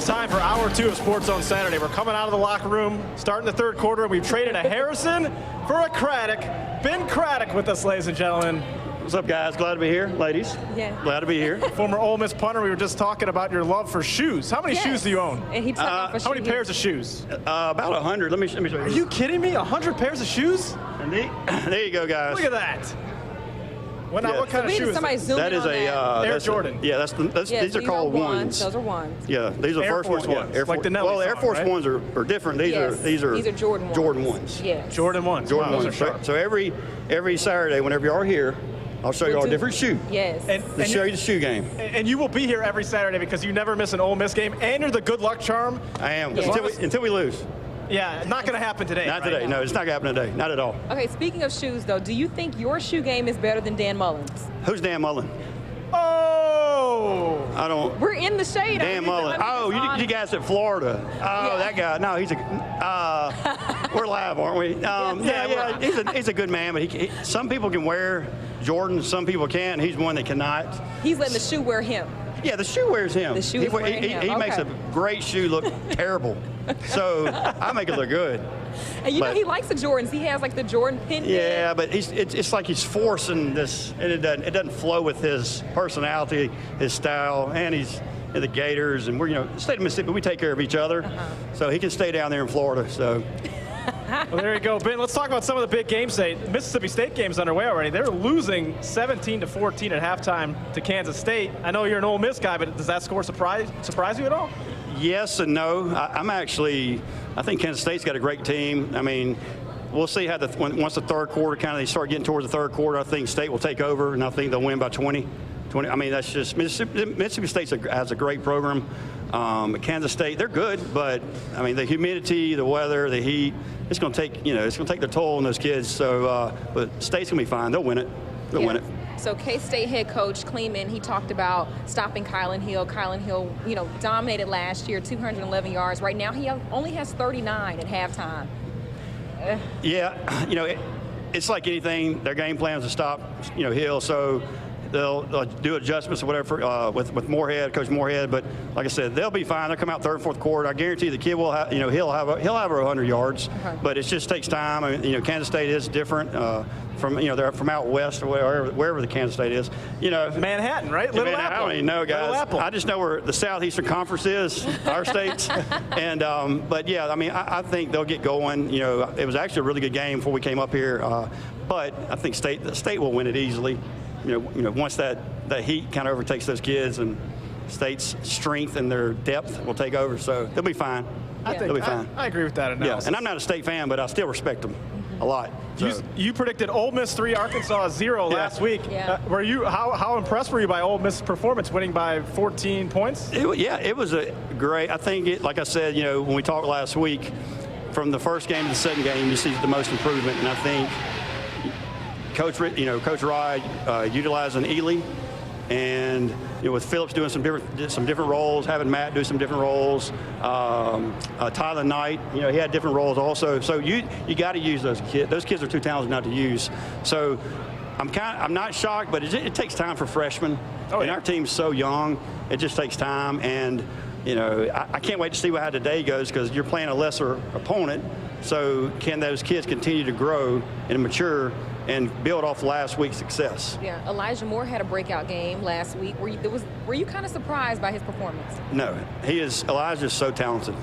is time for Hour 2 of Sports on Saturday. We're coming out of the locker room, starting the third quarter, and we've traded a Harrison for a Craddock. Ben Craddock with us, ladies and gentlemen. What's up, guys? Glad to be here, ladies. Yeah. Glad to be here. Former Ole Miss punter. We were just talking about your love for shoes. How many shoes do you own? And he took off a How many pairs of shoes? About 100. Let me show you. Are you kidding me? 100 pairs of shoes? And there you go, guys. Look at that. What kind of shoe is that? That is Air Jordan. Yeah, these are called ones. Those are ones. Yeah, these are Air first Force ones. Yeah, like the Nelly Air song, Force right? ones are different. These are Jordan ones. Jordan ones. Yes. Jordan ones. Jordan Wow, ones. So every Saturday, whenever you are here, I'll show you all a different shoe. Yes. And show you the shoe game. And you will be here every Saturday because you never miss an Ole Miss game, and you're the good luck charm. I am. Yes. Until we lose. Yeah, not going to happen today. Not today. No, it's not going to happen today. Not at all. Okay, speaking of shoes, though, do you think your shoe game is better than Dan Mullen's? Who's Dan Mullen? Oh! I don't. We're in the shade. Dan Mullen. Oh, you guys at Florida. Oh, that guy. No, he's we're live, aren't we? Yeah. He's a good man, but some people can wear Jordan, some people can't. He's one that cannot. He's letting the shoe wear him. Yeah, the shoe wears him. The shoe is wearing him. He makes a great shoe look terrible. So I make it look good. And you know he likes the Jordans. He has like the Jordan pin. Yeah, but it's like he's forcing this, and it doesn't flow with his personality, his style, and he's in the Gators, and we're the state of Mississippi. We take care of each other, so he can stay down there in Florida. So. Well, there you go, Ben. Let's talk about some of the big games today. Mississippi State game's underway already. They're losing 17-14 at halftime to Kansas State. I know you're an Ole Miss guy, but does that score surprise you at all? Yes and no. I think Kansas State's got a great team. I mean, we'll see how once the third quarter they start getting towards the third quarter. I think State will take over, and I think they'll win by 20. I mean, that's just Mississippi State has a great program. Kansas State, they're good, but I mean the humidity, the weather, the heat, it's going to take their toll on those kids. So, but State's going to be fine. They'll win it. They'll win it. So K-State head coach Kleeman, he talked about stopping Kylan Hill. Kylan Hill, dominated last year, 211 yards. Right now, he only has 39 at halftime. Yeah, it's like anything. Their game plan is to stop, Hill. So. They'll do adjustments or whatever with Moorhead, Coach Moorhead. But like I said, they'll be fine. They'll come out third and fourth quarter. I guarantee the kid will have, he'll have 100 yards. But it just takes time. I mean, Kansas State is different from, they're from out west or wherever the Kansas State is. Manhattan, right? Little Apple. I don't even know, guys. I just know where the Southeastern Conference is, our states. And but yeah, I mean, I think they'll get going. It was actually a really good game before we came up here. But I think the state will win it easily. Once that heat kind of overtakes those kids, and State's strength and their depth will take over, so they'll be fine. They'll be fine. I agree with that analysis. Yeah, and I'm not a State fan, but I still respect them a lot. So. You predicted Ole Miss 3, Arkansas 0 last week. Yeah. How impressed were you by Ole Miss' performance, winning by 14 points? It was a great. I think, like I said, when we talked last week, from the first game to the second game, you see the most improvement, and I think. Coach Rye utilizing Ely, and with Phillips doing some different roles, having Matt do some different roles. Tyler Knight, he had different roles also. So you got to use those kids. Those kids are too talented not to use. So I'm not shocked, but it takes time for freshmen. And our team's so young, it just takes time. And I can't wait to see how today goes because you're playing a lesser opponent. So can those kids continue to grow and mature and build off last week's success? Yeah, Elijah Moore had a breakout game last week. Were you kind of surprised by his performance? No, Elijah's so talented.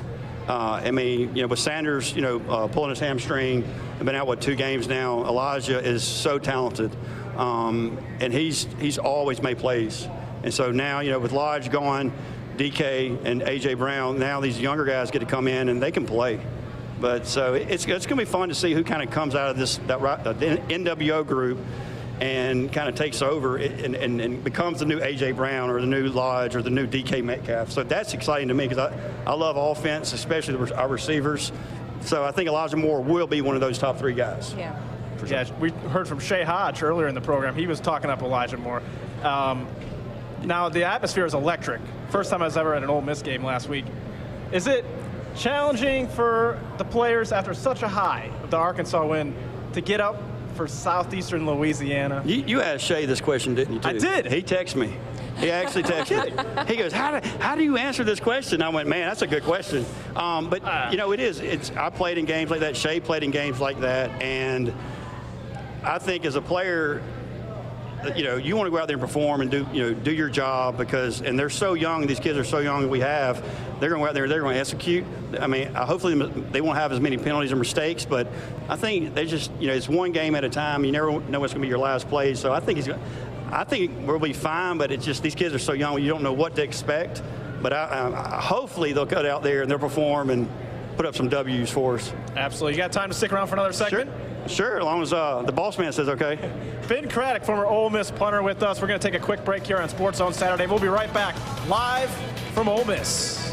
I mean, with Sanders, pulling his hamstring, and been out 2 games now. Elijah is so talented, and he's always made plays. And so now, with Lodge gone, DK and AJ Brown, now these younger guys get to come in and they can play. But so it's going to be fun to see who kind of comes out of the NWO group and kind of takes over and becomes the new A.J. Brown or the new Lodge or the new D.K. Metcalf. So that's exciting to me because I love offense, especially our receivers. So I think Elijah Moore will be one of those top 3 guys. Yeah. Sure. Yeah, we heard from Shea Hodge earlier in the program. He was talking up Elijah Moore. Now, the atmosphere is electric. First time I was ever at an Ole Miss game last week. Is it challenging for the players after such a high of the Arkansas win to get up for southeastern Louisiana? You asked Shea this question, didn't you, too? I did. He texted me. He actually texted me. He goes, how do you answer this question? I went, man, that's a good question. But, you know, I played in games like that. Shea played in games like that. And I think as a player, you know, you want to go out there and perform and do your job and they're so young. These kids are so young that we have. They're going to go out there. They're going to execute. I mean, hopefully they won't have as many penalties or mistakes. But I think they just, you know, it's one game at a time. You never know what's going to be your last play. So I think we'll be fine. But it's just these kids are so young. You don't know what to expect. But hopefully they'll cut out there and they'll perform and put up some W's for us. Absolutely. You got time to stick around for another segment? Sure, as long as the boss man says okay. Ben Craddock, former Ole Miss punter, with us. We're going to take a quick break here on Sports Zone Saturday. We'll be right back live from Ole Miss.